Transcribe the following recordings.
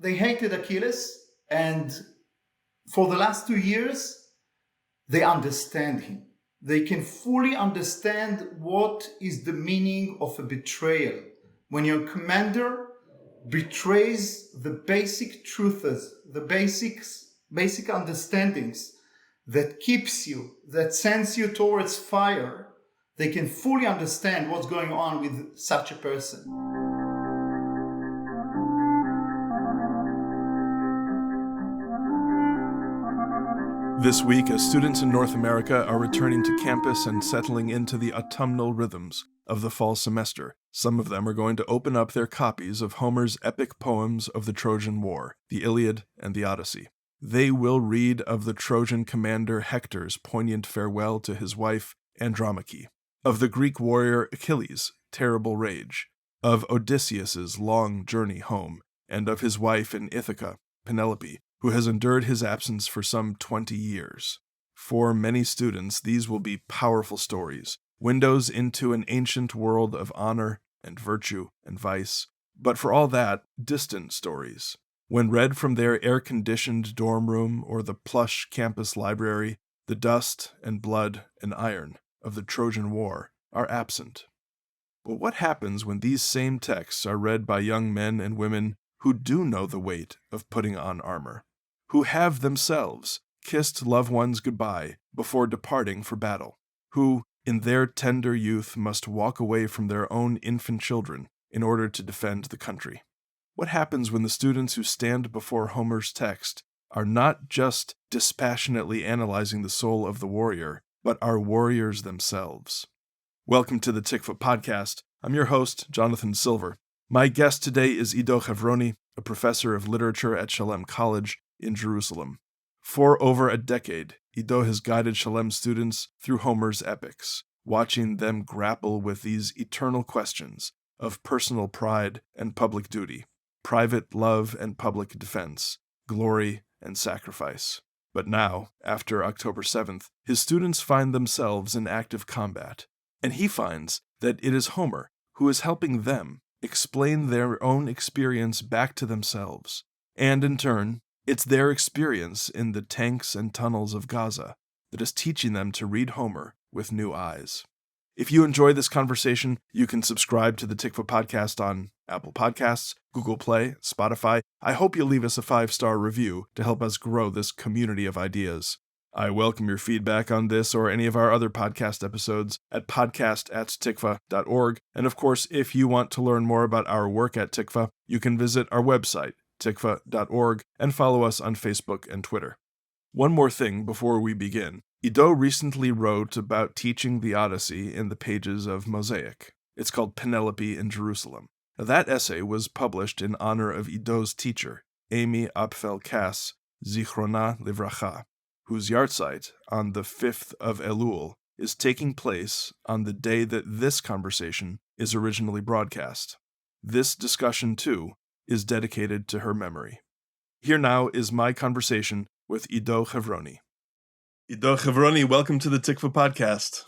they hated Achilles, and for the last 2 years, they understand him. They can fully understand what is the meaning of a betrayal. When your commander betrays the basic truths, the basic understandings that keeps you, that sends you towards fire, they can fully understand what's going on with such a person. This week, as students in North America are returning to campus and settling into the autumnal rhythms of the fall semester, some of them are going to open up their copies of Homer's epic poems of the Trojan War, the Iliad and the Odyssey. They will read of the Trojan commander Hector's poignant farewell to his wife Andromache, of the Greek warrior Achilles' terrible rage, of Odysseus' long journey home, and of his wife in Ithaca, Penelope, who has endured his absence for some 20 years. For many students, these will be powerful stories, windows into an ancient world of honor and virtue and vice, but for all that, distant stories. When read from their air-conditioned dorm room or the plush campus library, the dust and blood and iron of the Trojan War are absent. But what happens when these same texts are read by young men and women who do know the weight of putting on armor, who have themselves kissed loved ones goodbye before departing for battle, who, in their tender youth, must walk away from their own infant children in order to defend the country? What happens when the students who stand before Homer's text are not just dispassionately analyzing the soul of the warrior, but are warriors themselves? Welcome to the Tikvah podcast. I'm your host, Jonathan Silver. My guest today is Ido Hevroni, a professor of literature at Shalem College in Jerusalem. For over a decade, Ido has guided Shalem students through Homer's epics, watching them grapple with these eternal questions of personal pride and public duty, private love and public defense, glory and sacrifice. But now, after October 7th, his students find themselves in active combat, and he finds that it is Homer who is helping them explain their own experience back to themselves, and in turn, it's their experience in the tanks and tunnels of Gaza that is teaching them to read Homer with new eyes. If you enjoy this conversation, you can subscribe to the Tikvah podcast on Apple Podcasts, Google Play, Spotify. I hope you'll leave us a 5-star review to help us grow this community of ideas. I welcome your feedback on this or any of our other podcast episodes at podcast@tikvah.org. And of course, if you want to learn more about our work at Tikvah, you can visit our website, tikvah.org, and follow us on Facebook and Twitter. One more thing before we begin. Ido recently wrote about teaching the Odyssey in the pages of Mosaic. It's called Penelope in Jerusalem. Now, that essay was published in honor of Ido's teacher, Amy Apfel-Kass, Zichrona Livracha, whose yahrzeit on the 5th of Elul is taking place on the day that this conversation is originally broadcast. This discussion, too, is dedicated to her memory. Here now is my conversation with Ido Hevroni. Ido Hevroni, welcome to the Tikvah podcast.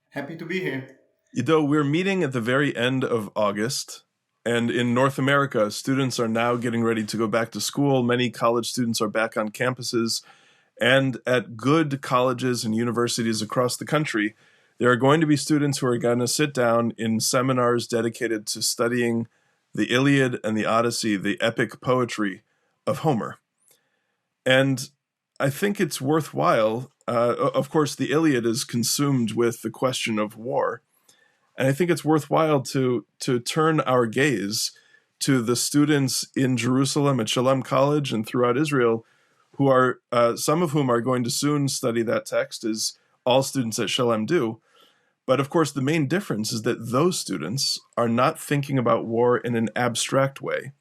Happy to be here. Ido, we're meeting at the very end of August, and in North America, students are now getting ready to go back to school. Many college students are back on campuses, and at good colleges and universities across the country, there are going to be students who are going to sit down in seminars dedicated to studying the Iliad and the Odyssey, the epic poetry of Homer. And I think it's worthwhile. Of course, the Iliad is consumed with the question of war. And I think it's worthwhile to turn our gaze to the students in Jerusalem at Shalem College and throughout Israel, who are some of whom are going to soon study that text, as all students at Shalem do. But of course, the main difference is that those students are not thinking about war in an abstract way.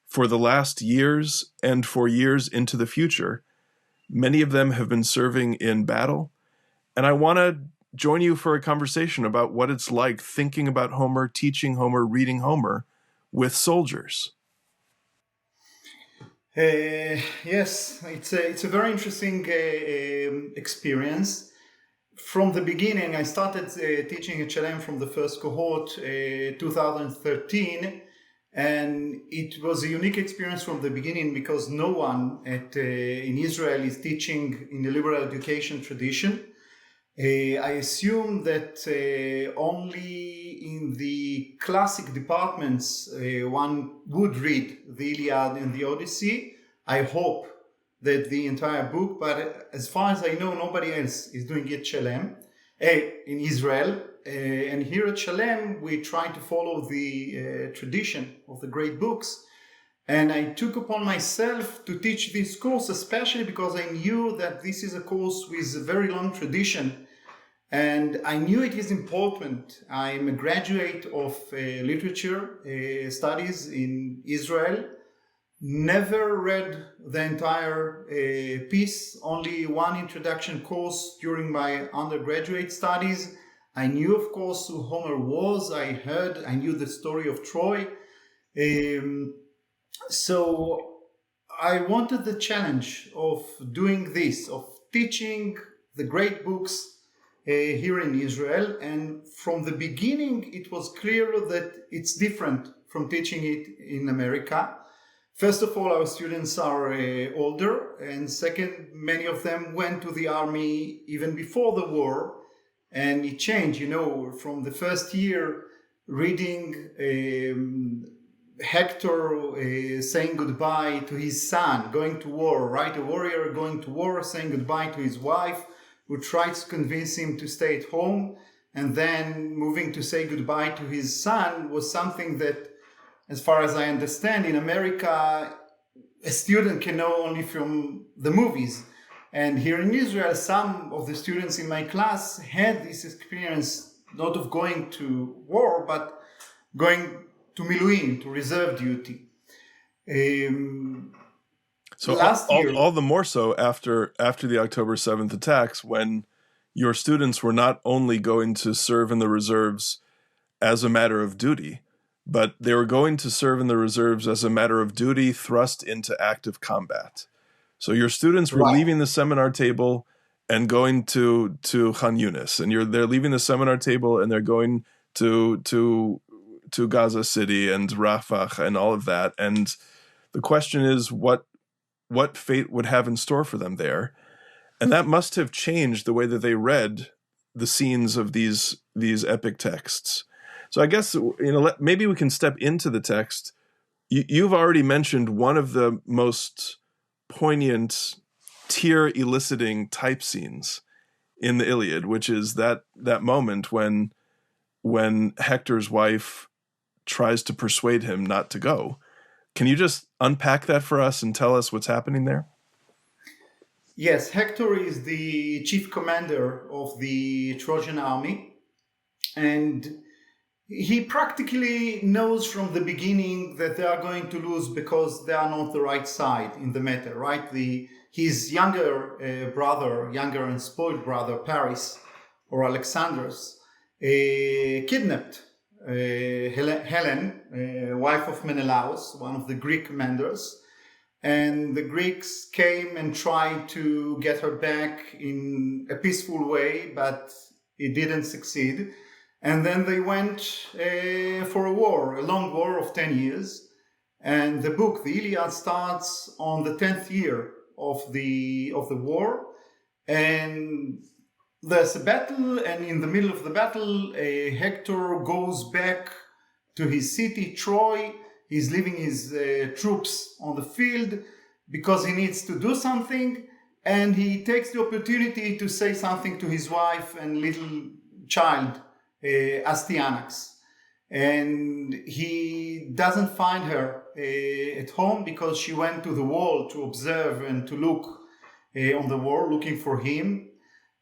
For the last years and for years into the future, many of them have been serving in battle. And I want to join you for a conversation about what it's like thinking about Homer, teaching Homer, reading Homer with soldiers. Yes, it's a very interesting experience. From the beginning, I started teaching at Shalem from the first cohort, 2013, And it was a unique experience from the beginning because no one in Israel is teaching in the liberal education tradition. I assume that only in the classic departments one would read the Iliad and the Odyssey. I hope that the entire book, but as far as I know, nobody else is doing it Shalem in Israel. And here at Shalem, we try to follow the tradition of the great books. And I took upon myself to teach this course, especially because I knew that this is a course with a very long tradition. And I knew it is important. I'm a graduate of literature studies in Israel. Never read the entire piece, only one introduction course during my undergraduate studies. I knew, of course, who Homer was. I knew the story of Troy. So I wanted the challenge of doing this, of teaching the great books here in Israel. And from the beginning, it was clear that it's different from teaching it in America. First of all, our students are older, and second, many of them went to the army even before the war, and it changed, from the first year reading Hector saying goodbye to his son, going to war, right? A warrior going to war, saying goodbye to his wife, who tries to convince him to stay at home, and then moving to say goodbye to his son was something that, as far as I understand, in America, a student can know only from the movies. And here in Israel, some of the students in my class had this experience, not of going to war, but going to Miluim, to reserve duty. So last year, all the more so after the October 7th attacks, when your students were not only going to serve in the reserves as a matter of duty, but they were going to serve in the reserves as a matter of duty thrust into active combat. So your students were leaving the seminar table and going to Khan Yunis, and they're leaving the seminar table and they're going to Gaza City and Rafah and all of that. And the question is what fate would have in store for them there. And that must have changed the way that they read the scenes of these epic texts. So I guess, maybe we can step into the text. You've already mentioned one of the most poignant, tear-eliciting type scenes in the Iliad, which is that moment when Hector's wife tries to persuade him not to go. Can you just unpack that for us and tell us what's happening there? Yes, Hector is the chief commander of the Trojan army, and he practically knows from the beginning that they are going to lose because they are not the right side in the matter, right? His younger and spoiled brother, Paris, or Alexandros, kidnapped Helen, wife of Menelaus, one of the Greek commanders, and the Greeks came and tried to get her back in a peaceful way, but it didn't succeed. And then they went for a long war of 10 years. And the book, the Iliad, starts on the 10th year of the war. And there's a battle, and in the middle of the battle, Hector goes back to his city, Troy. He's leaving his troops on the field because he needs to do something. And he takes the opportunity to say something to his wife and little child, Astyanax, and he doesn't find her at home because she went to the wall to observe and to look on the wall, looking for him,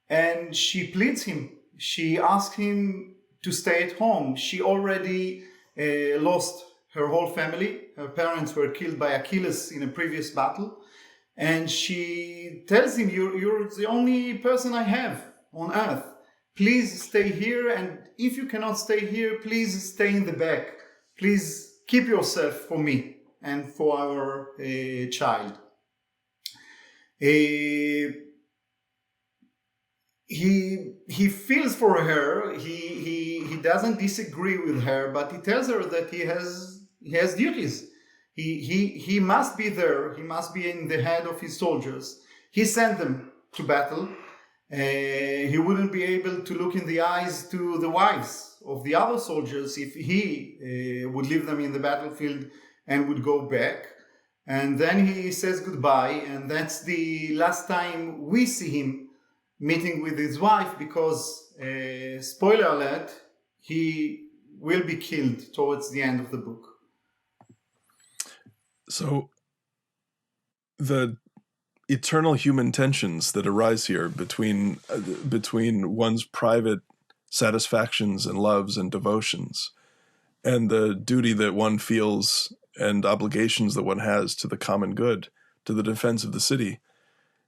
and she pleads him. She asks him to stay at home. She already lost her whole family. Her parents were killed by Achilles in a previous battle, and she tells him, you're the only person I have on earth. Please stay here, and if you cannot stay here, please stay in the back. Please keep yourself for me and for our child. He feels for her. He doesn't disagree with her, but he tells her that he He has duties. He must be there. He must be in the head of his soldiers. He sent them to battle. He wouldn't be able to look in the eyes to the wives of the other soldiers if he would leave them in the battlefield and would go back. And then he says goodbye, and that's the last time we see him meeting with his wife, because, spoiler alert, he will be killed towards the end of the book. So the eternal human tensions that arise here between one's private satisfactions and loves and devotions and the duty that one feels and obligations that one has to the common good, to the defense of the city,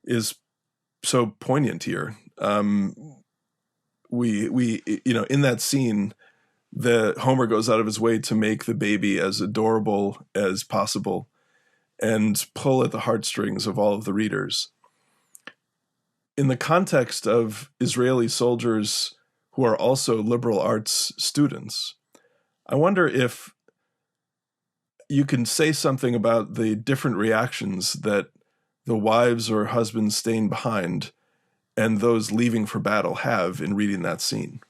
is so poignant here. We in that scene, Homer goes out of his way to make the baby as adorable as possible and pull at the heartstrings of all of the readers. In the context of Israeli soldiers who are also liberal arts students, I wonder if you can say something about the different reactions that the wives or husbands staying behind and those leaving for battle have in reading that scene.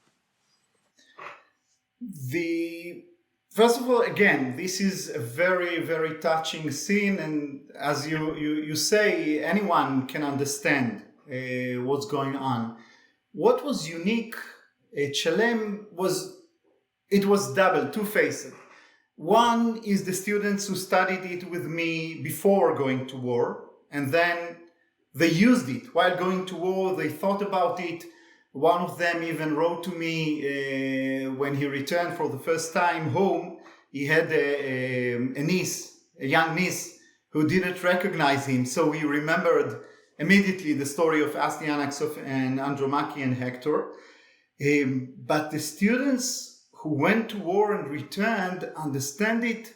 First of all, again, this is a very, very touching scene, and as you say, anyone can understand what's going on. What was unique at Shalem was double, two-faced. One is the students who studied it with me before going to war, and then they used it while going to war. They thought about it. One of them even wrote to me when he returned for the first time home. He had a young niece, who didn't recognize him. So he remembered immediately the story of Astyanax and Andromache and Hector. But the students who went to war and returned understand it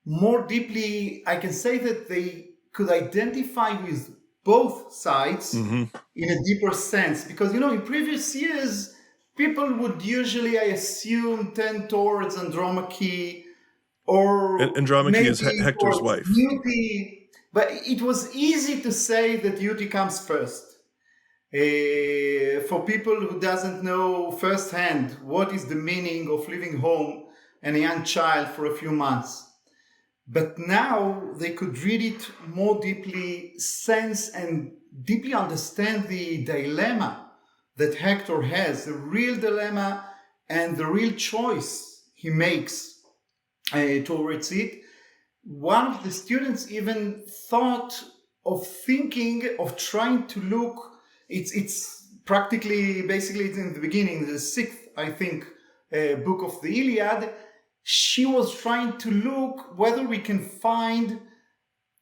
more deeply. I can say that they could identify with both sides in a deeper sense, because in previous years people would usually, I assume, tend towards Andromache, or Andromache is Hector's wife. Duty, but it was easy to say that duty comes first. For people who doesn't know firsthand what is the meaning of leaving home and a young child for a few months. But now they could read it more deeply, sense and deeply understand the dilemma that Hector has, the real dilemma and the real choice he makes towards it. One of the students even thought of trying to look, it's practically, basically it's in the beginning, the 6th, I think, book of the Iliad. She was trying to look whether we can find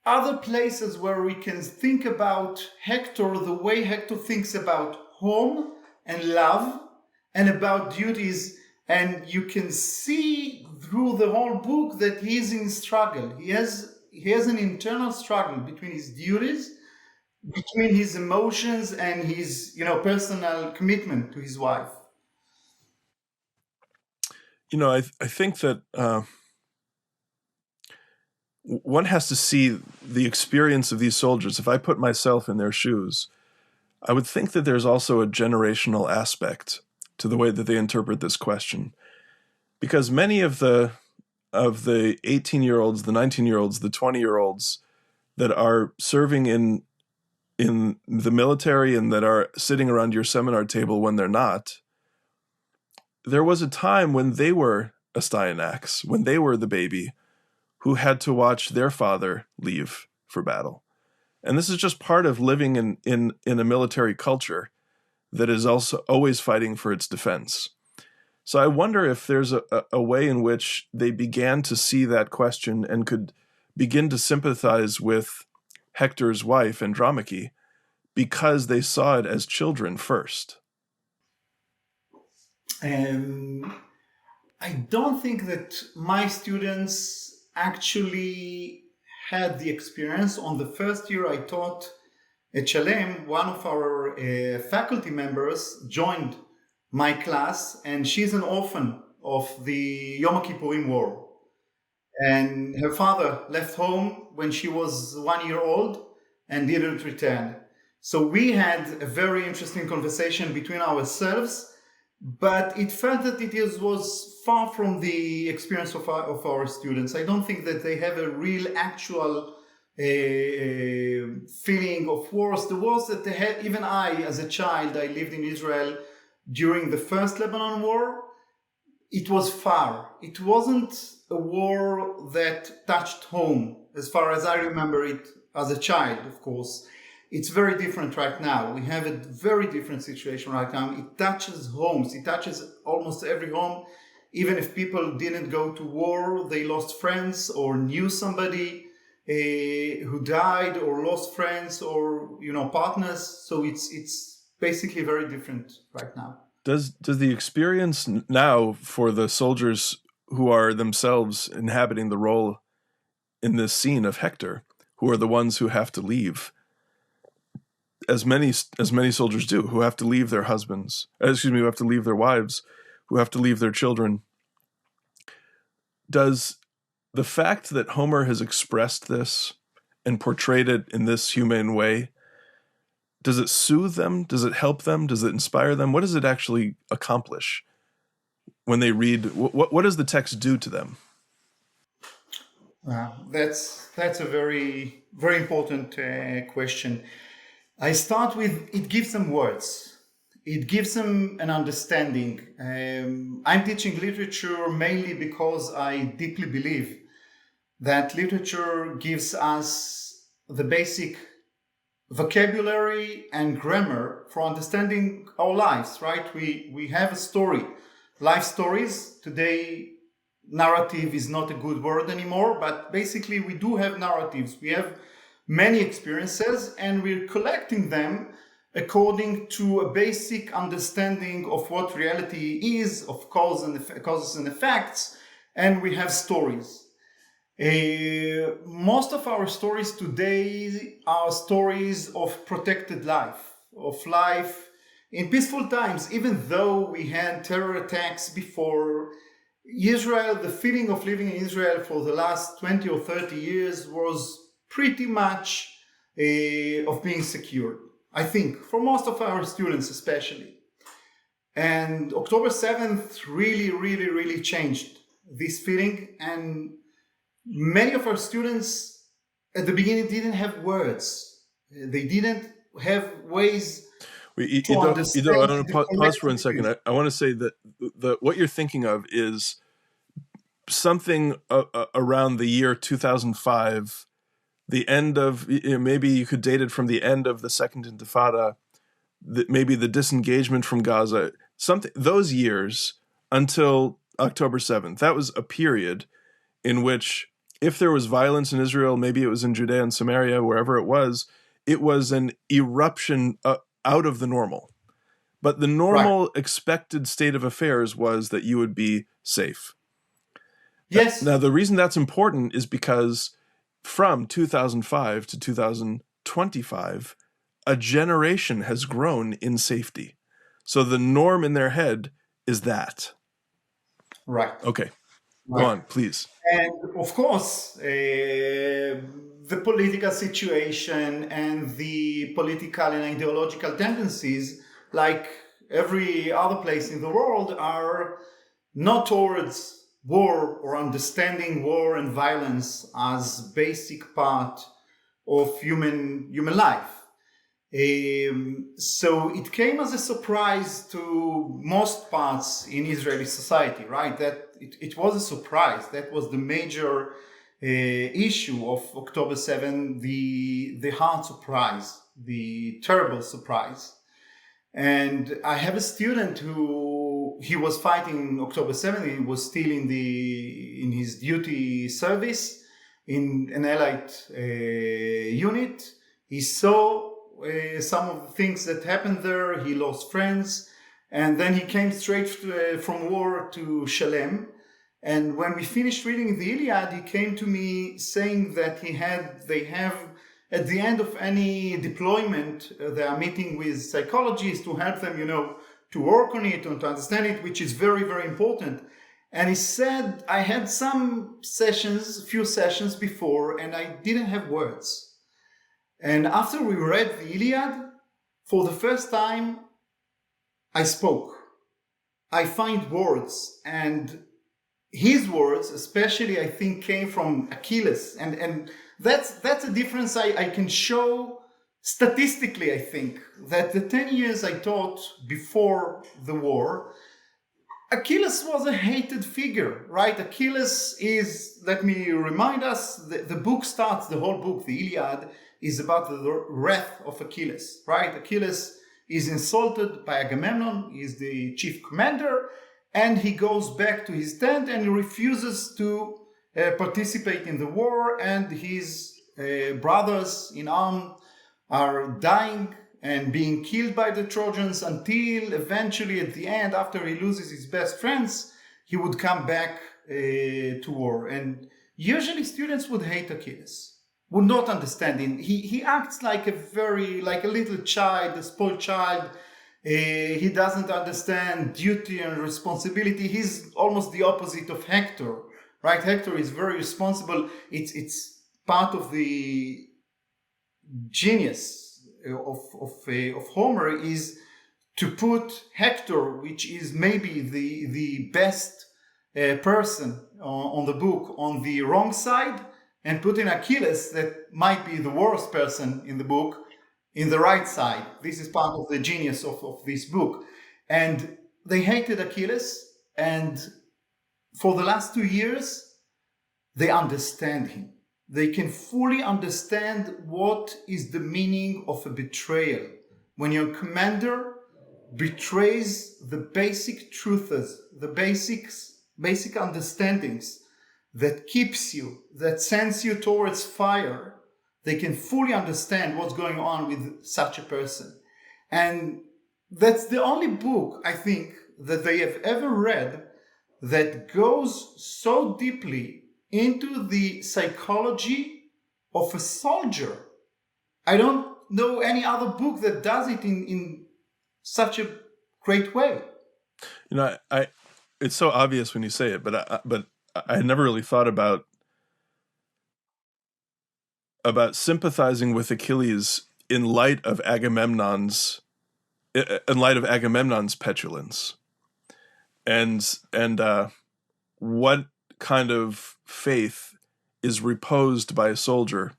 other places where we can think about Hector the way Hector thinks about home and love and about duties. And you can see through the whole book that he is in struggle. He has an internal struggle between his duties, between his emotions and his personal commitment to his wife. I think that one has to see the experience of these soldiers. If I put myself in their shoes, I would think that there's also a generational aspect to the way that they interpret this question. Because many of the 18-year-olds, the 19-year-olds, the 20-year-olds that are serving in the military and that are sitting around your seminar table when they're not, there was a time when they were Astyanax, when they were the baby who had to watch their father leave for battle. And this is just part of living in a military culture that is also always fighting for its defense. So I wonder if there's a way in which they began to see that question and could begin to sympathize with Hector's wife, Andromache, because they saw it as children first. I don't think that my students actually had the experience. On the first year I taught at Shalem, one of our faculty members joined my class, and she's an orphan of the Yom Kippurim War. And her father left home when she was 1 year old and didn't return. So we had a very interesting conversation between ourselves, but it felt that was far from the experience of our students. I don't think that they have a real actual feeling of wars. The wars that they had, even I, as a child, I lived in Israel during the first Lebanon War. It was far. It wasn't a war that touched home, as far as I remember it as a child, of course. It's very different right now. We have a very different situation right now. It touches homes. It touches almost every home. Even if people didn't go to war, they lost friends or knew somebody who died or lost friends or, partners. So it's basically very different right now. Does the experience now for the soldiers who are themselves inhabiting the role in this scene of Hector, who are the ones who have to leave, as many soldiers do, who have to leave their husbands, who have to leave their wives, who have to leave their children, does the fact that Homer has expressed this and portrayed it in this humane way, does it soothe them? Does it help them? Does it inspire them? What does it actually accomplish when they read? What does the text do to them? That's a very, very important question. I start with, it gives them words. It gives them an understanding. I'm teaching literature mainly because I deeply believe that literature gives us the basic vocabulary and grammar for understanding our lives, right? We have a story, life stories. Today, narrative is not a good word anymore, but basically we do have narratives. We have many experiences and we're collecting them according to a basic understanding of what reality is, of causes and effects, and we have stories. Most of our stories today are stories of protected life, of life in peaceful times. Even though we had terror attacks before, Israel, the feeling of living in Israel for the last 20 or 30 years was pretty much of being secure, I think, for most of our students especially. And October 7th really, really, really changed this feeling. And many of our students at the beginning didn't have words. They didn't have ways to understand. Ido, I want to pause for 1 second. I want to say that what you're thinking of is something around the year 2005, the end of, maybe you could date it from the end of the Second Intifada, maybe the disengagement from Gaza, those years until October 7th. That was a period in which, if there was violence in Israel, maybe it was in Judea and Samaria, wherever it was an eruption out of the normal. But the normal expected state of affairs was that you would be safe. Yes. Now, the reason that's important is because from 2005 to 2025, a generation has grown in safety. So the norm in their head is that. Right. Okay. Go on, please. And of course, the political situation and the political and ideological tendencies, like every other place in the world, are not towards war or understanding war and violence as basic part of human life. So it came as a surprise to most parts in Israeli society, right? That it was a surprise. That was the major issue of October 7, the hard surprise, the terrible surprise. And I have a student who he was fighting October 7. He was still in his duty service in an Allied unit. He saw some of the things that happened there. He lost friends, and then he came straight from war to Shalem. And when we finished reading the Iliad, he came to me saying that they have at the end of any deployment, they are meeting with psychologists to help them, to work on it and to understand it, which is very, very important. And he said, I had some sessions, a few sessions before, and I didn't have words. And after we read the Iliad, for the first time, I spoke. I find words, and his words, especially, I think, came from Achilles. And that's a difference I can show statistically, I think, that the 10 years I taught before the war, Achilles was a hated figure, right? Achilles is, let me remind us, the book starts, the whole book, the Iliad, is about the wrath of Achilles, right? Achilles is insulted by Agamemnon, he's the chief commander, and he goes back to his tent and refuses to participate in the war, and his brothers in arms are dying and being killed by the Trojans until eventually at the end, after he loses his best friends, he would come back to war. And usually students would hate Achilles, would not understand him. He acts like a little child, a spoiled child. He doesn't understand duty and responsibility. He's almost the opposite of Hector, right? Hector is very responsible. It's part of the genius of Homer is to put Hector, which is maybe the best person on the book, on the wrong side, and put in Achilles, that might be the worst person in the book, in the right side. This is part of the genius of this book. And they hated Achilles, and for the last 2 years, they understand him. They can fully understand what is the meaning of a betrayal. When your commander betrays the basic truths, the basic understandings that keeps you, that sends you towards fire, they can fully understand what's going on with such a person. And that's the only book, I think, that they have ever read that goes so deeply into the psychology of a soldier. I don't know any other book that does it in such a great way. You know, it's so obvious when you say it, but I had never really thought about sympathizing with Achilles in light of Agamemnon's petulance, and what kind of faith is reposed by a soldier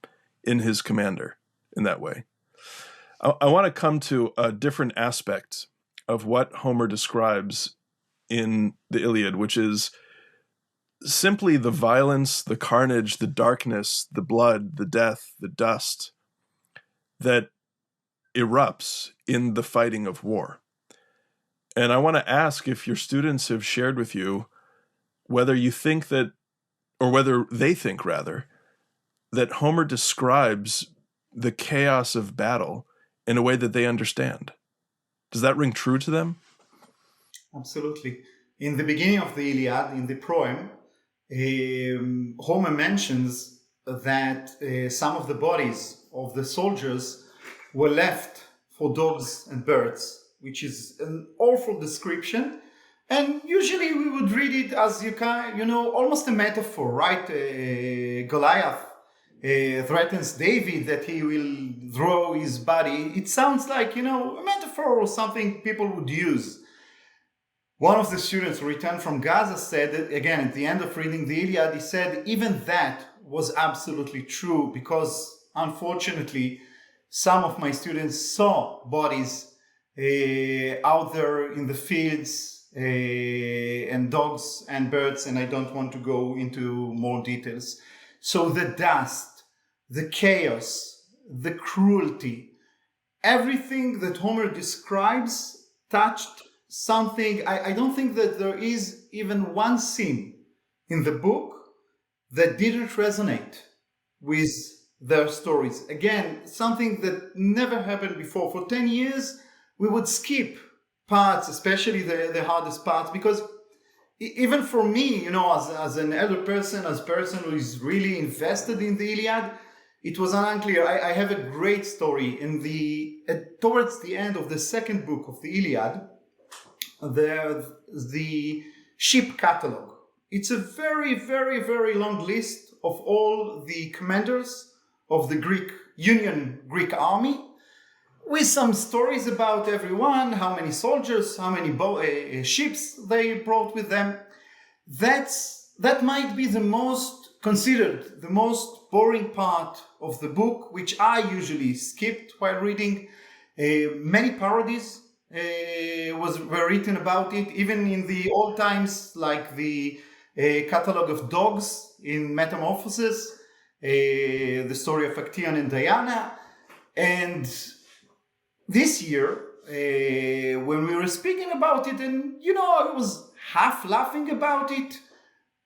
in his commander in that way. I want to come to a different aspect of what Homer describes in the Iliad, which is simply the violence, the carnage, the darkness, the blood, the death, the dust that erupts in the fighting of war. And I want to ask if your students have shared with you whether you think that, or whether they think rather, that Homer describes the chaos of battle in a way that they understand. Does that ring true to them? Absolutely. In the beginning of the Iliad, in the poem, Homer mentions that some of the bodies of the soldiers were left for dogs and birds, which is an awful description. And usually we would read it as, almost a metaphor, right? Goliath threatens David that he will throw his body. It sounds like, a metaphor or something people would use. One of the students who returned from Gaza said that, again, at the end of reading the Iliad, he said even that was absolutely true, because unfortunately, some of my students saw bodies out there in the fields, and dogs and birds, and I don't want to go into more details. So the dust, the chaos, the cruelty, everything that Homer describes touched something. I don't think that there is even one scene in the book that didn't resonate with their stories. Again, something that never happened before. For 10 years, we would skip parts, especially the hardest parts, because even for me, as an elder person, as a person who is really invested in the Iliad, it was unclear. I have a great story. Towards the end of the second book of the Iliad, the ship catalog, It's a very, very, very long list of all the commanders of the Greek Army, with some stories about everyone, how many soldiers, how many ships they brought with them. That might be considered the most boring part of the book, which I usually skipped while reading. Many parodies were written about it, even in the old times, like the catalog of dogs in Metamorphosis, the story of Actaeon and Diana. And this year, when we were speaking about it, and I was half laughing about it,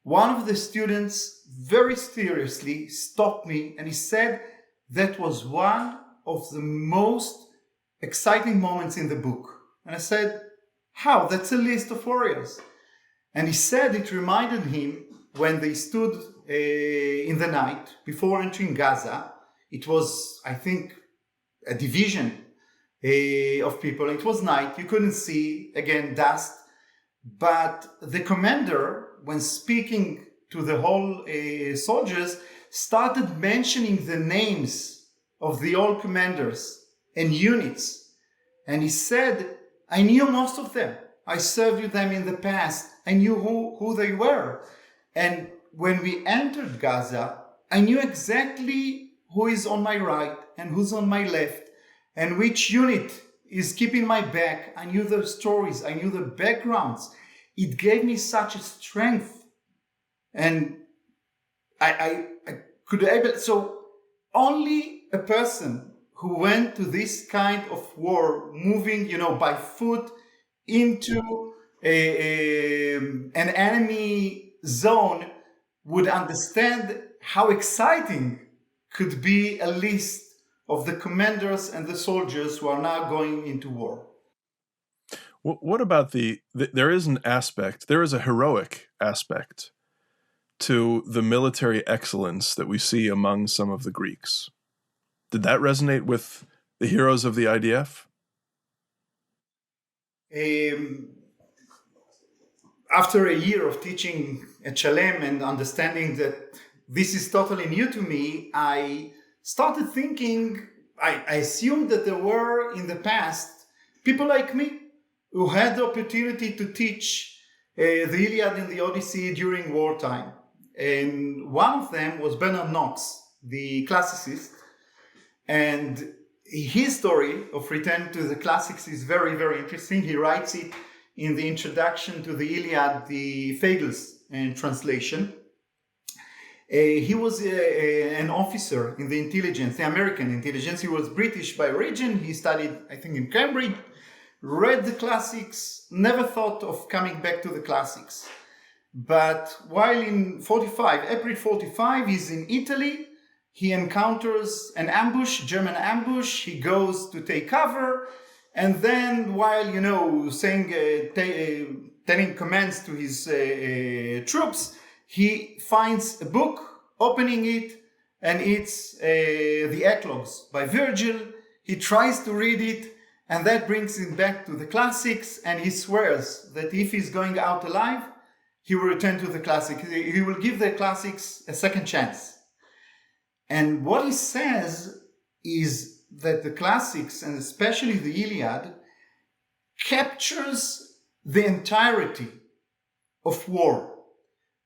one of the students very seriously stopped me and he said that was one of the most exciting moments in the book. And I said, how? That's a list of warriors. And he said it reminded him when they stood in the night before entering Gaza. It was, I think, a division of people. It was night. You couldn't see, again, dust. But the commander, when speaking to the whole soldiers, started mentioning the names of the old commanders and units. And he said, I knew most of them. I served with them in the past. I knew who they were. And when we entered Gaza, I knew exactly who is on my right and who's on my left and which unit is keeping my back. I knew the stories. I knew the backgrounds. It gave me such a strength. And I could able, so only a person who went to this kind of war, moving, by foot into an enemy zone, would understand how exciting could be a list of the commanders and the soldiers who are now going into war. What about there is a heroic aspect to the military excellence that we see among some of the Greeks. Did that resonate with the heroes of the IDF? After a year of teaching at Shalem and understanding that this is totally new to me, I started thinking, I assumed that there were in the past people like me who had the opportunity to teach the Iliad and the Odyssey during wartime. And one of them was Bernard Knox, the classicist. And his story of return to the classics is very, very interesting. He writes it in the introduction to the Iliad, the Fagles translation. He was an officer in the intelligence, the American intelligence. He was British by origin. He studied, I think, in Cambridge, read the classics, never thought of coming back to the classics. But while in April 45, he's in Italy. He encounters an ambush, German ambush. He goes to take cover. And then while, telling commands to his troops, he finds a book, opening it, and it's the Eclogues by Virgil. He tries to read it, and that brings him back to the classics, and he swears that if he's going out alive, he will return to the classics. He will give the classics a second chance. And what he says is that the classics, and especially the Iliad, captures the entirety of war,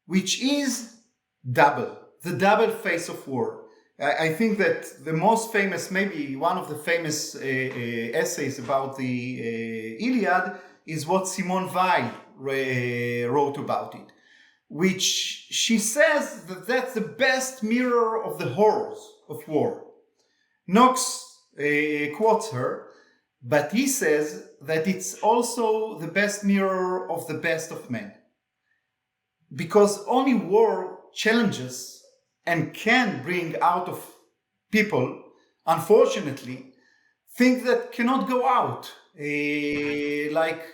which is the double face of war. I think that the most famous, maybe one of the famous essays about the Iliad is what Simone Weil wrote about it, which she says that that's the best mirror of the horrors of war. Knox quotes her, but he says that it's also the best mirror of the best of men. Because only war challenges and can bring out of people, unfortunately, things that cannot go out, like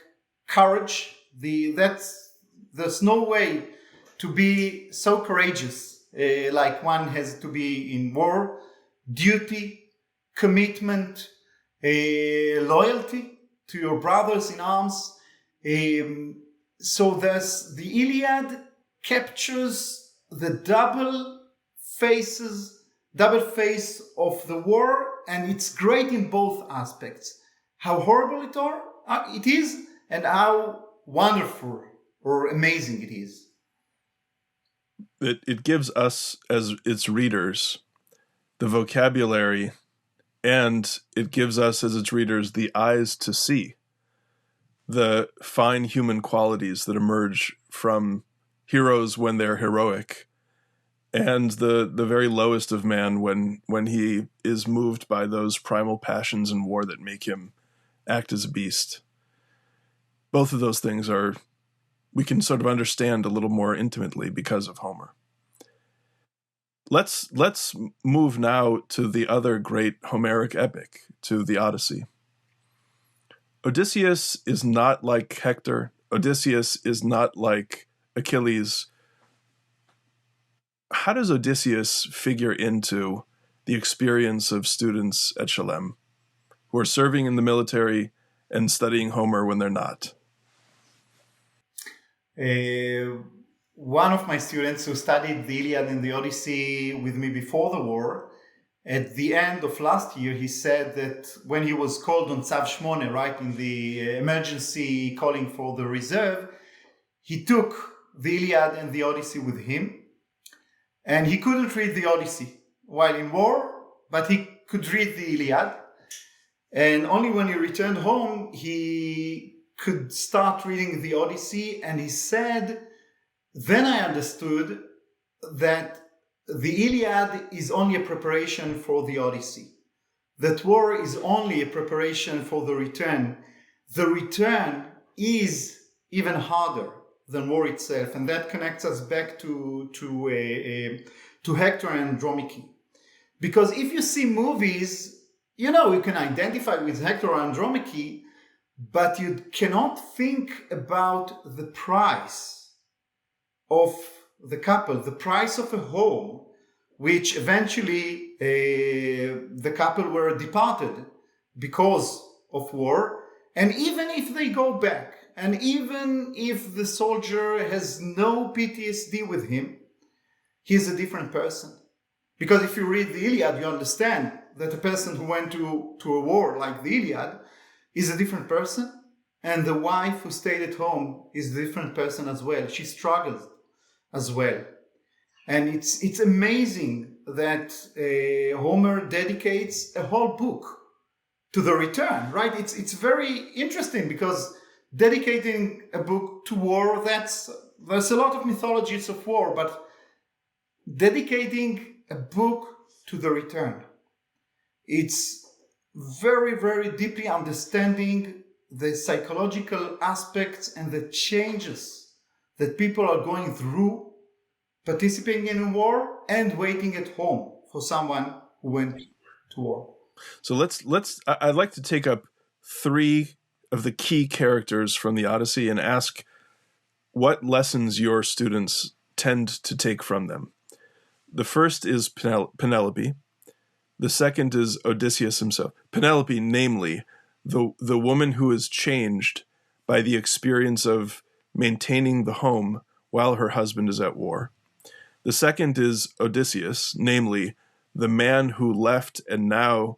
courage. There's no way to be so courageous like one has to be in war. Duty, commitment, loyalty to your brothers in arms. So there's the Iliad captures the double face of the war, and it's great in both aspects. How horrible it is, and how wonderful or amazing it is. It gives us, as its readers, the vocabulary, and it gives us, as its readers, the eyes to see the fine human qualities that emerge from heroes when they're heroic, and the very lowest of man when he is moved by those primal passions in war that make him act as a beast. Both of those things we can sort of understand a little more intimately because of Homer. Let's move now to the other great Homeric epic, to the Odyssey. Odysseus is not like Hector. Odysseus is not like Achilles. How does Odysseus figure into the experience of students at Shalem who are serving in the military and studying Homer when they're not? One of my students who studied the Iliad and the Odyssey with me before the war, at the end of last year, he said that when he was called on Tzav Shmone, right, in the emergency calling for the reserve, he took the Iliad and the Odyssey with him, and he couldn't read the Odyssey while in war, but he could read the Iliad. And only when he returned home, he could start reading the Odyssey, and he said, then I understood that the Iliad is only a preparation for the Odyssey. That war is only a preparation for the return. The return is even harder than war itself, and that connects us back to Hector and Andromache. Because if you see movies, you can identify with Hector and Andromache, but you cannot think about the price of the couple, the price of a home, which eventually the couple were departed because of war. And even if they go back, and even if the soldier has no PTSD with him, he's a different person. Because if you read the Iliad, you understand that a person who went to a war like the Iliad is a different person, and the wife who stayed at home is a different person as well. She struggles as well. And it's amazing that Homer dedicates a whole book to the return, right? It's very interesting because dedicating a book to war, there's a lot of mythologies of war, but dedicating a book to the return, it's very, very deeply understanding the psychological aspects and the changes that people are going through participating in a war and waiting at home for someone who went to war. So I'd like to take up three of the key characters from the Odyssey and ask what lessons your students tend to take from them. The first is Penelope. The second is Odysseus himself. Penelope, namely, the woman who is changed by the experience of maintaining the home while her husband is at war. The second is Odysseus, namely, the man who left and now,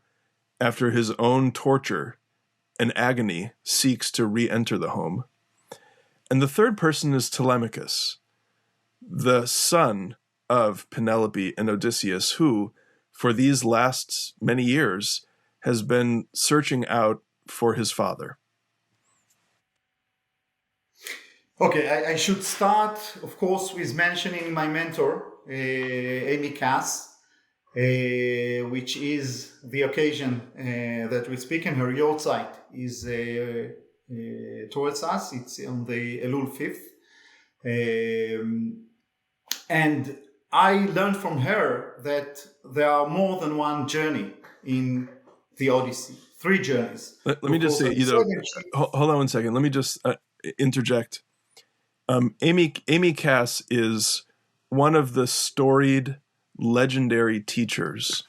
after his own torture and agony, seeks to re-enter the home. And the third person is Telemachus, the son of Penelope and Odysseus, who, for these last many years, has been searching out for his father. Okay, I should start, of course, with mentioning my mentor, Amy Cass, which is the occasion that we speak, and her yahrzeit is towards us. It's on the Elul 5th. And I learned from her that there are more than one journey in the Odyssey, 3 journeys. Let me just say, hold on one second. Let me just interject. Amy Cass is one of the storied, legendary teachers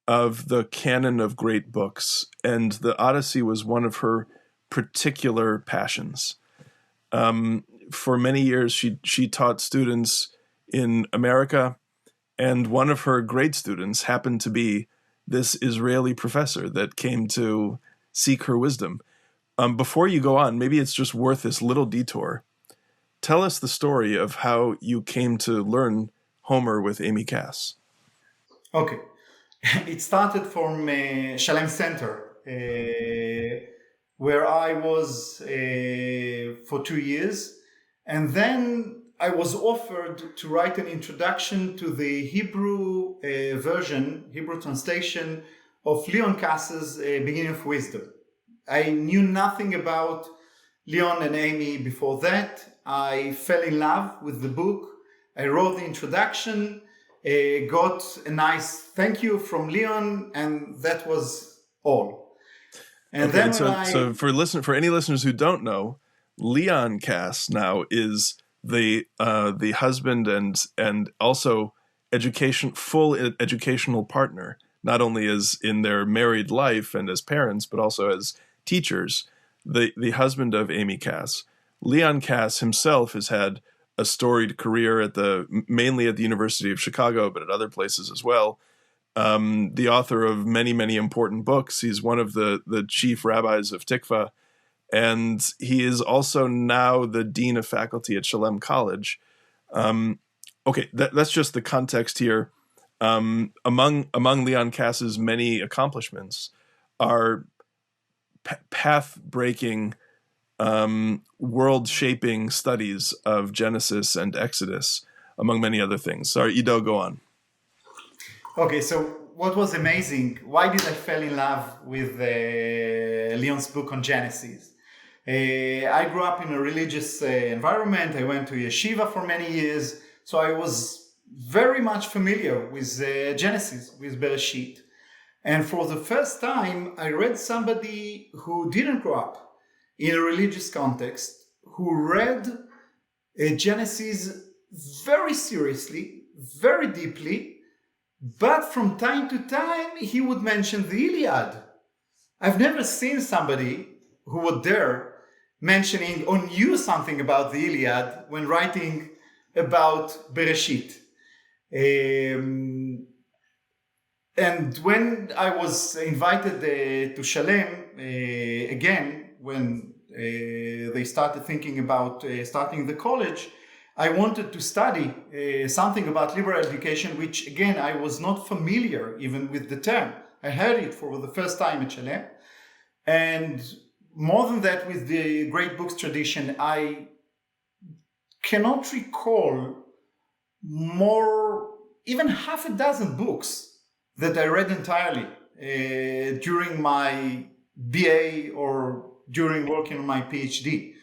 of the canon of great books, and the Odyssey was one of her particular passions. for many years, she taught students in America, and one of her grade students happened to be this Israeli professor that came to seek her wisdom. Before you go on, maybe it's just worth this little detour. Tell us the story of how you came to learn Homer with Amy Cass. Okay. It started from Shalem Center, where I was for 2 years. And then I was offered to write an introduction to the Hebrew Hebrew translation of Leon Kass's Beginning of Wisdom. I knew nothing about Leon and Amy before that. I fell in love with the book. I wrote the introduction, got a nice thank you from Leon, and that was all. And okay, then so for any listeners who don't know, Leon Kass now is the husband and also full educational partner, not only as in their married life and as parents, but also as teachers, the husband of Amy Cass. Leon Kass himself has had a storied career mainly at the University of Chicago, but at other places as well. The author of many, many important books. He's one of the chief rabbis of Tikvah, and he is also now the dean of faculty at Shalem College. Okay, that's just the context here. Among Leon Kass's many accomplishments are path-breaking, world-shaping studies of Genesis and Exodus, among many other things. Sorry, Ido, go on. Okay, so what was amazing, why did I fall in love with Leon's book on Genesis? I grew up in a religious environment. I went to yeshiva for many years, so I was very much familiar with Genesis, with Bereshit. And for the first time, I read somebody who didn't grow up in a religious context, who read Genesis very seriously, very deeply, but from time to time he would mention the Iliad. I've never seen somebody who would dare mentioning or knew something about the Iliad when writing about Bereshit. And when I was invited to Shalem again, when they started thinking about starting the college, I wanted to study something about liberal education, which again, I was not familiar even with the term. I heard it for the first time at Shalem. And more than that, with the great books tradition, I cannot recall even half a dozen books that I read entirely during my BA or during working on my PhD.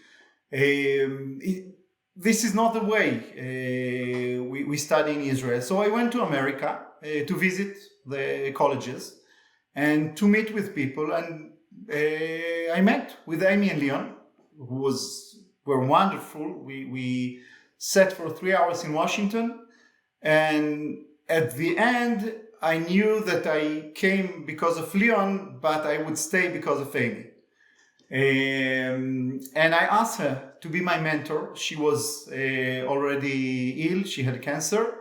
This is not the way we study in Israel. So I went to America to visit the colleges and to meet with people. And I met with Amy and Leon, who were wonderful. We sat for 3 hours in Washington. And at the end, I knew that I came because of Leon, but I would stay because of Amy. And I asked her to be my mentor. She was already ill. She had cancer.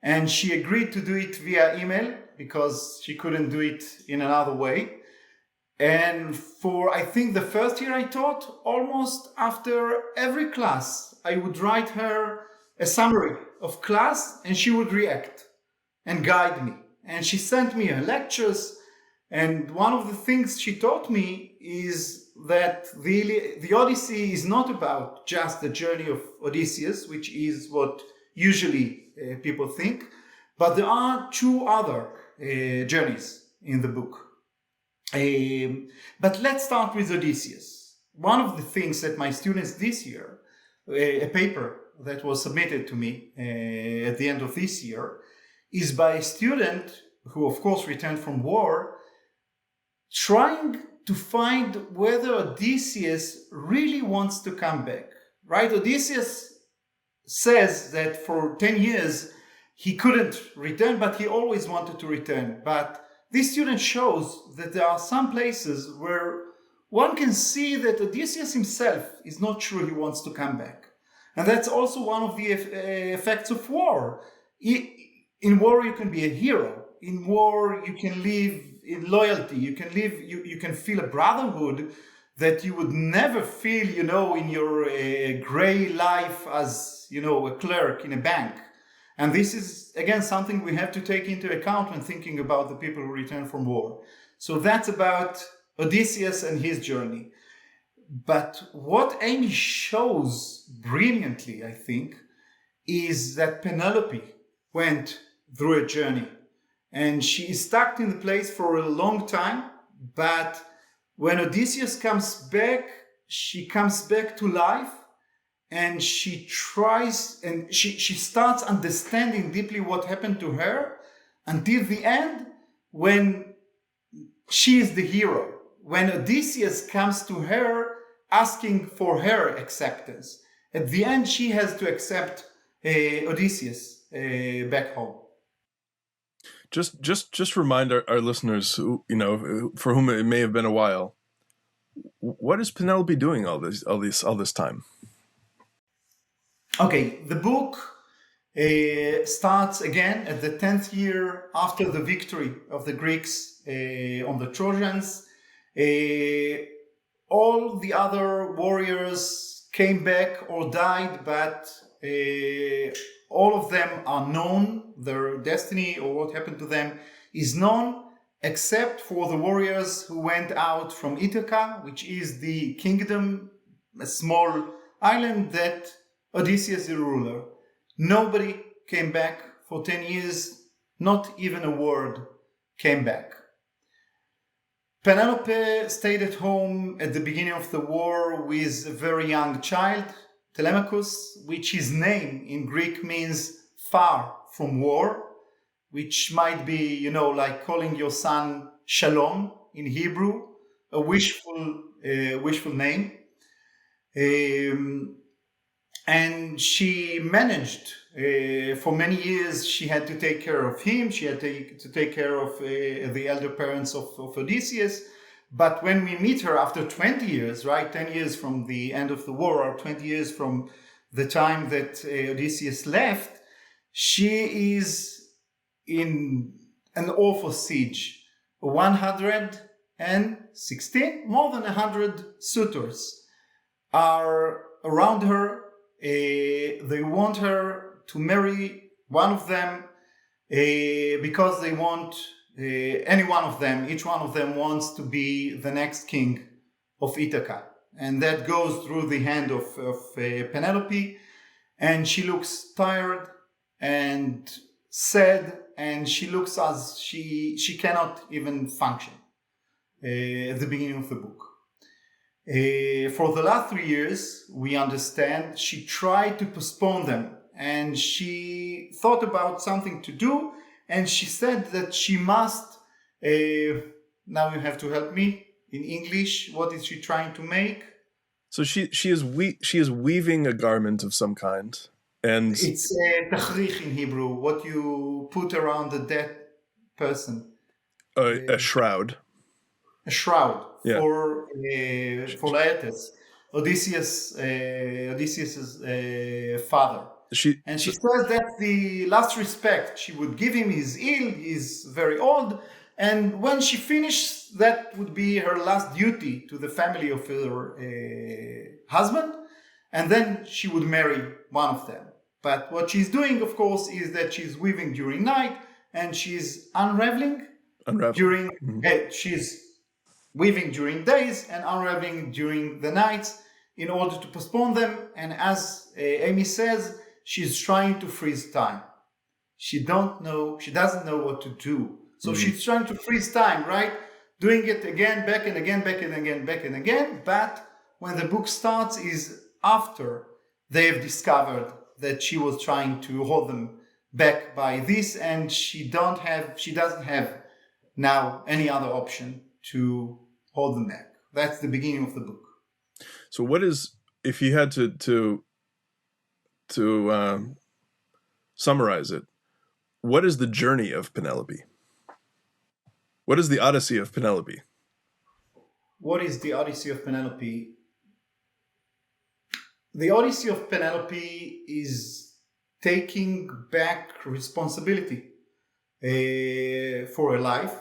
And she agreed to do it via email because she couldn't do it in another way. And for, I think, the first year I taught, almost after every class, I would write her a summary of class and she would react and guide me. And she sent me her lectures. And one of the things she taught me is that the Odyssey is not about just the journey of Odysseus, which is what usually people think, but there are 2 other journeys in the book. But let's start with Odysseus. One of the things that my students this year, a paper that was submitted to me at the end of this year, is by a student who, of course, returned from war, trying to find whether Odysseus really wants to come back, right? Odysseus says that for 10 years he couldn't return, but he always wanted to return. But this student shows that there are some places where one can see that Odysseus himself is not sure he wants to come back. And that's also one of the effects of war. In war, you can be a hero. In war, you can live in loyalty. You can feel a brotherhood that you would never feel, in your gray life as, a clerk in a bank. And this is, again, something we have to take into account when thinking about the people who return from war. So that's about Odysseus and his journey. But what Amy shows brilliantly, I think, is that Penelope went through a journey. And she is stuck in the place for a long time, but when Odysseus comes back, she comes back to life, and she tries, and she starts understanding deeply what happened to her until the end, when she is the hero. When Odysseus comes to her asking for her acceptance, at the end she has to accept Odysseus back home. Just remind our listeners, who, for whom it may have been a while, what is Penelope doing all this time? Okay, the book starts again at the 10th year after the victory of the Greeks on the Trojans. All the other warriors came back or died, but all of them are known. Their destiny or what happened to them is known, except for the warriors who went out from Ithaca, which is the kingdom, a small island that Odysseus is the ruler. Nobody came back for 10 years, not even a word came back. Penelope stayed at home at the beginning of the war with a very young child, Telemachus, which his name in Greek means far from war, which might be, like calling your son Shalom in Hebrew, a wishful name. And she managed, for many years, she had to take care of him. She had to take care of the elder parents of Odysseus. But when we meet her after 20 years, right, 10 years from the end of the war, or 20 years from the time that Odysseus left, she is in an awful siege. 116, more than 100 suitors are around her. They want her to marry one of them because they want any one of them. Each one of them wants to be the next king of Ithaca, and that goes through the hand of Penelope, and she looks tired and sad, and she looks as she cannot even function at the beginning of the book. For the last 3 years, we understand she tried to postpone them, and she thought about something to do, and she said that she must, now you have to help me in English, what is she trying to make? So she is weaving a garment of some kind, and it's tachrich in Hebrew, what you put around the dead person. A shroud. A shroud. Yeah. For Laertes, Odysseus's father. She says that's the last respect she would give him. He's ill, he's very old, and when she finished, that would be her last duty to the family of her husband, and then she would marry one of them. But what she's doing, of course, is that she's weaving during night, and she's unraveling. During she's weaving during days and unraveling during the nights in order to postpone them. And as Amy says, she's trying to freeze time. She doesn't know what to do. So she's trying to freeze time, right? Doing it again, back and again, back and again, back and again. But when the book starts is after they've discovered that she was trying to hold them back by this, and she doesn't have now any other option to hold them back. That's the beginning of the book. So what is, if you had to summarize it, what is the journey of Penelope? What is the Odyssey of Penelope? What is the Odyssey of Penelope? the Odyssey of Penelope is taking back responsibility for her life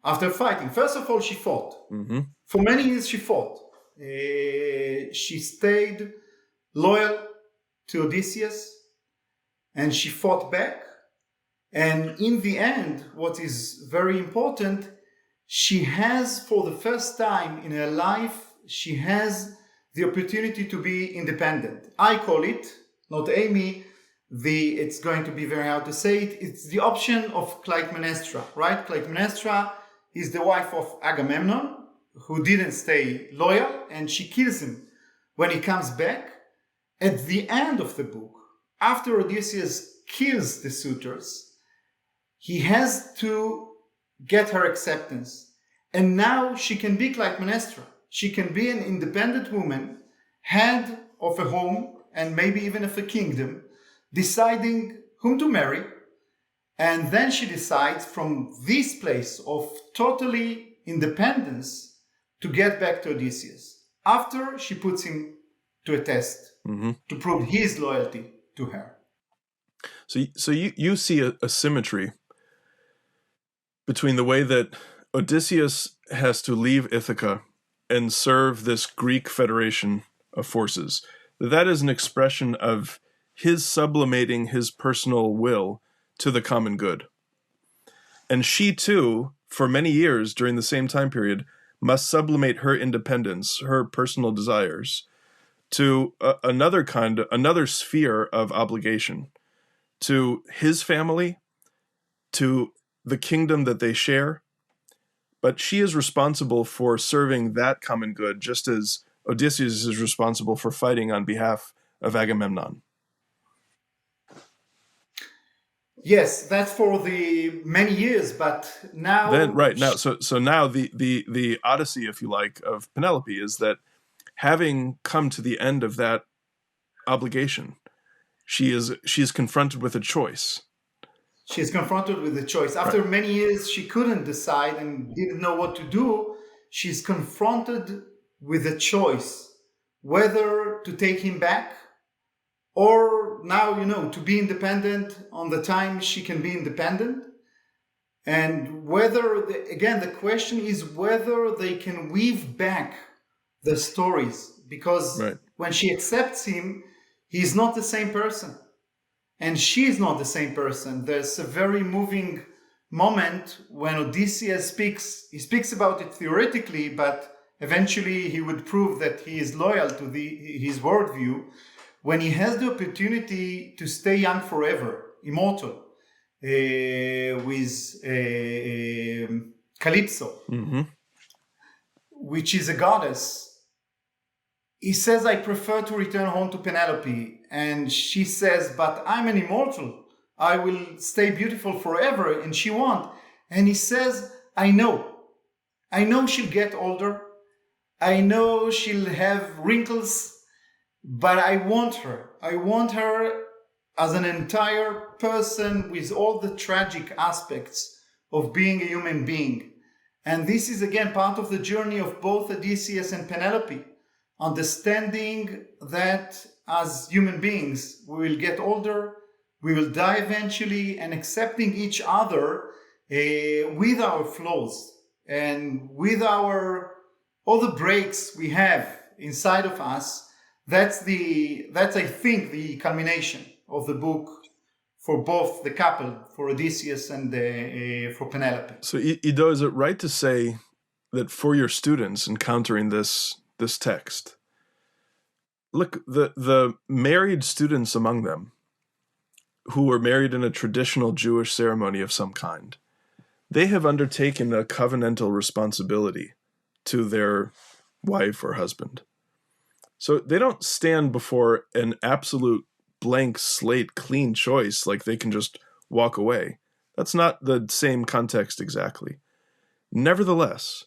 after fighting. First of all, she fought. Mm-hmm. For many years, she fought. She stayed loyal to Odysseus, and she fought back. And in the end, what is very important, she has, for the first time in her life, she has the opportunity to be independent. I call it, not Amy, it's going to be very hard to say it, it's the option of Clytemnestra, right? Clytemnestra is the wife of Agamemnon, who didn't stay loyal, and she kills him when he comes back. At the end of the book, after Odysseus kills the suitors, he has to get her acceptance. And now she can be Clytemnestra. She can be an independent woman, head of a home and maybe even of a kingdom, deciding whom to marry. And then she decides from this place of totally independence to get back to Odysseus. After she puts him to a test, to prove his loyalty to her. So you see a symmetry between the way that Odysseus has to leave Ithaca and serve this Greek federation of forces. That is an expression of his sublimating his personal will to the common good. And she too, for many years during the same time period, must sublimate her independence, her personal desires, to another sphere of obligation, to his family, to the kingdom that they share. But she is responsible for serving that common good, just as Odysseus is responsible for fighting on behalf of Agamemnon. Yes, that's for the many years, but now... So now the Odyssey, if you like, of Penelope is that having come to the end of that obligation, she is confronted with a choice. She's confronted with a choice. After many years, she couldn't decide and didn't know what to do. She's confronted with a choice, whether to take him back or now, to be independent on the time she can be independent. And whether, the question is whether they can weave back the stories, because when she accepts him, he's not the same person. And she's not the same person. There's a very moving moment when Odysseus speaks. He speaks about it theoretically, but eventually he would prove that he is loyal to his worldview. When he has the opportunity to stay young forever, immortal, with Calypso, which is a goddess, he says, I prefer to return home to Penelope. And she says, but I'm an immortal. I will stay beautiful forever. And she won't. And he says, I know she'll get older. I know she'll have wrinkles, but I want her. I want her as an entire person with all the tragic aspects of being a human being. And this is again part of the journey of both Odysseus and Penelope. Understanding that as human beings, we will get older, we will die eventually, and accepting each other with our flaws and with all the breaks we have inside of us. That's I think the culmination of the book for both the couple, for Odysseus and for Penelope. So Ido, is it right to say that for your students encountering this text, look, the married students among them who were married in a traditional Jewish ceremony of some kind, they have undertaken a covenantal responsibility to their wife or husband. So they don't stand before an absolute blank slate, clean choice, like they can just walk away. That's not the same context exactly. Nevertheless,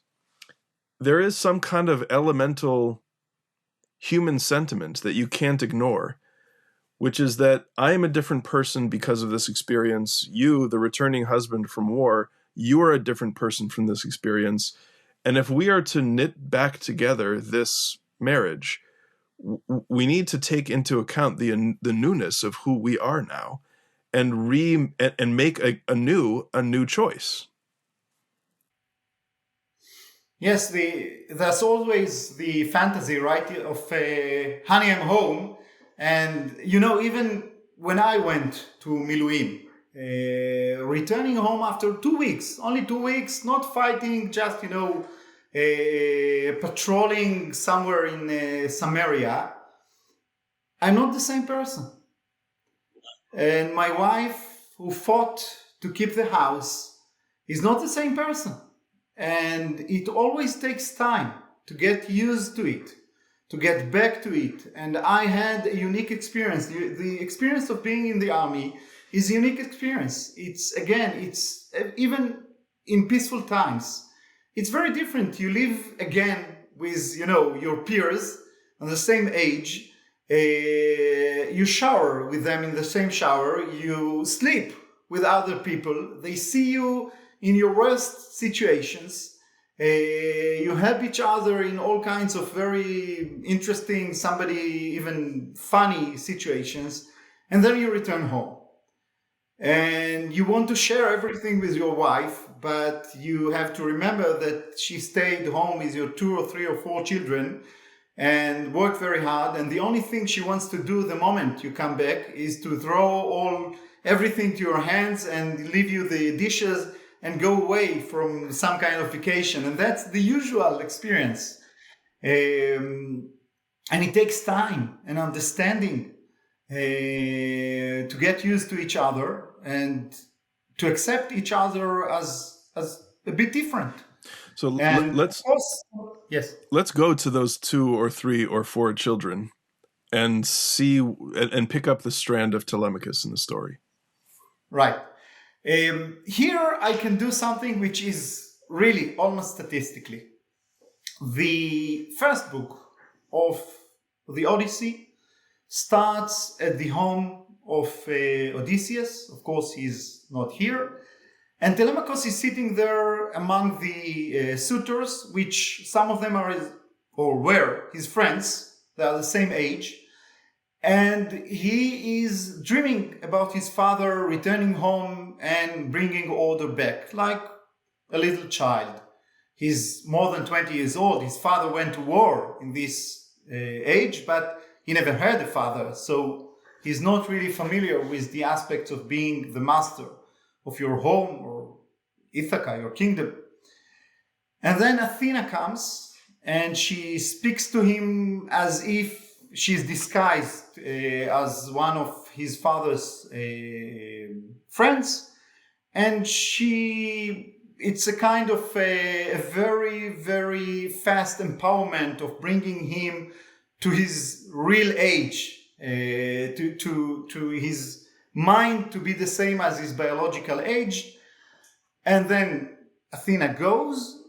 there is some kind of elemental human sentiment that you can't ignore, which is that I am a different person because of this experience. You, the returning husband from war, you are a different person from this experience. And if we are to knit back together this marriage, we need to take into account the newness of who we are now, and make a new choice. Yes, there's always the fantasy, right, of honey, I'm home. And, even when I went to Miluim, returning home after 2 weeks, only 2 weeks, not fighting, just, patrolling somewhere in Samaria, I'm not the same person. And my wife, who fought to keep the house, is not the same person. And it always takes time to get used to it, to get back to it. And I had a unique experience. The experience of being in the army is a unique experience. It's even in peaceful times, it's very different. You live again with, your peers on the same age. You shower with them in the same shower. You sleep with other people. They see you in your worst situations. You help each other in all kinds of very interesting, somebody even funny situations. And then you return home. And you want to share everything with your wife, but you have to remember that she stayed home with your 2 or 3 or 4 children and worked very hard. And the only thing she wants to do the moment you come back is to throw everything to your hands and leave you the dishes and go away from some kind of vacation. And that's the usual experience. And it takes time and understanding to get used to each other and to accept each other as a bit different. So let's go to those 2 or 3 or 4 children and see and pick up the strand of Telemachus in the story. Right. Here I can do something which is really almost statistically. The first book of the Odyssey starts at the home of Odysseus. Of course, he's not here. And Telemachus is sitting there among the suitors, which some of them were his friends. They are the same age. And he is dreaming about his father returning home and bringing order back, like a little child. He's more than 20 years old. His father went to war in this age, but he never had a father. So he's not really familiar with the aspects of being the master of your home or Ithaca, your kingdom. And then Athena comes and she speaks to him as if she's disguised as one of his father's friends. And it's a kind of a very, very fast empowerment of bringing him to his real age, to his mind to be the same as his biological age. And then Athena goes,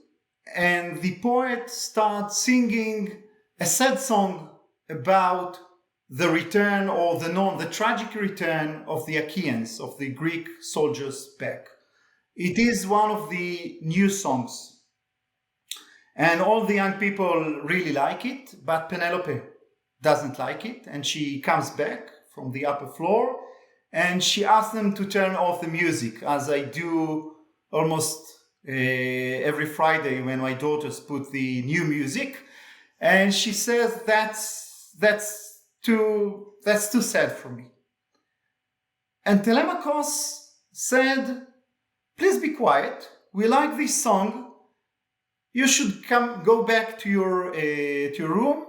and the poet starts singing a sad song about the return or the tragic return of the Achaeans, of the Greek soldiers back. It is one of the new songs. And all the young people really like it, but Penelope doesn't like it. And she comes back from the upper floor and she asks them to turn off the music, as I do almost every Friday when my daughters put the new music. And she says, that's too sad for me. And Telemachus said, please be quiet. We like this song. You should go back to your room.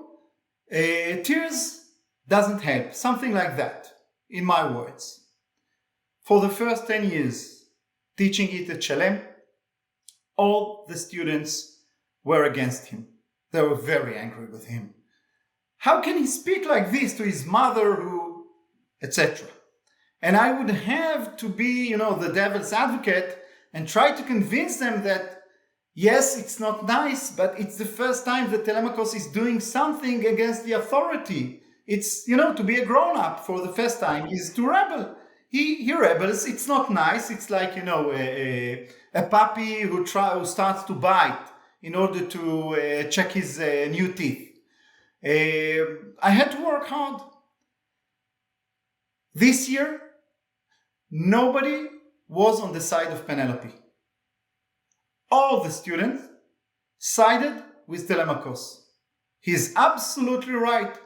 Tears doesn't help. Something like that, in my words. For the first 10 years, teaching it at Shalem, all the students were against him. They were very angry with him. How can he speak like this to his mother, etc.? And I would have to be, the devil's advocate and try to convince them that, yes, it's not nice, but it's the first time that Telemachus is doing something against the authority. It's, to be a grown-up for the first time is to rebel. He rebels. It's not nice. It's like, a puppy who starts to bite in order to check his new teeth. I had to work hard. This year, nobody was on the side of Penelope. All the students sided with Telemachus. He's absolutely right.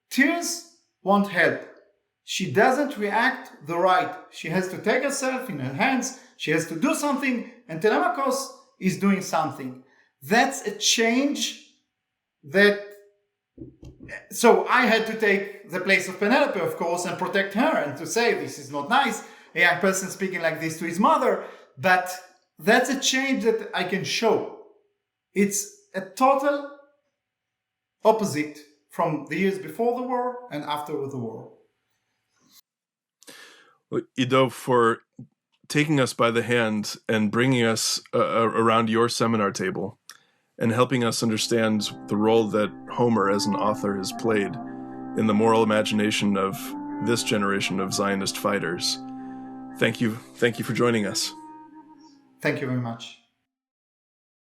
Tears won't help. She doesn't react the right. She has to take herself in her hands. She has to do something, and Telemachus is doing something. That's a change so I had to take the place of Penelope, of course, and protect her and to say this is not nice, a young person speaking like this to his mother, but that's a change that I can show. It's a total opposite from the years before the war and after the war. Well, Ido, for taking us by the hand and bringing us around your seminar table and helping us understand the role that Homer as an author has played in the moral imagination of this generation of Zionist fighters. Thank you for joining us. Thank you very much.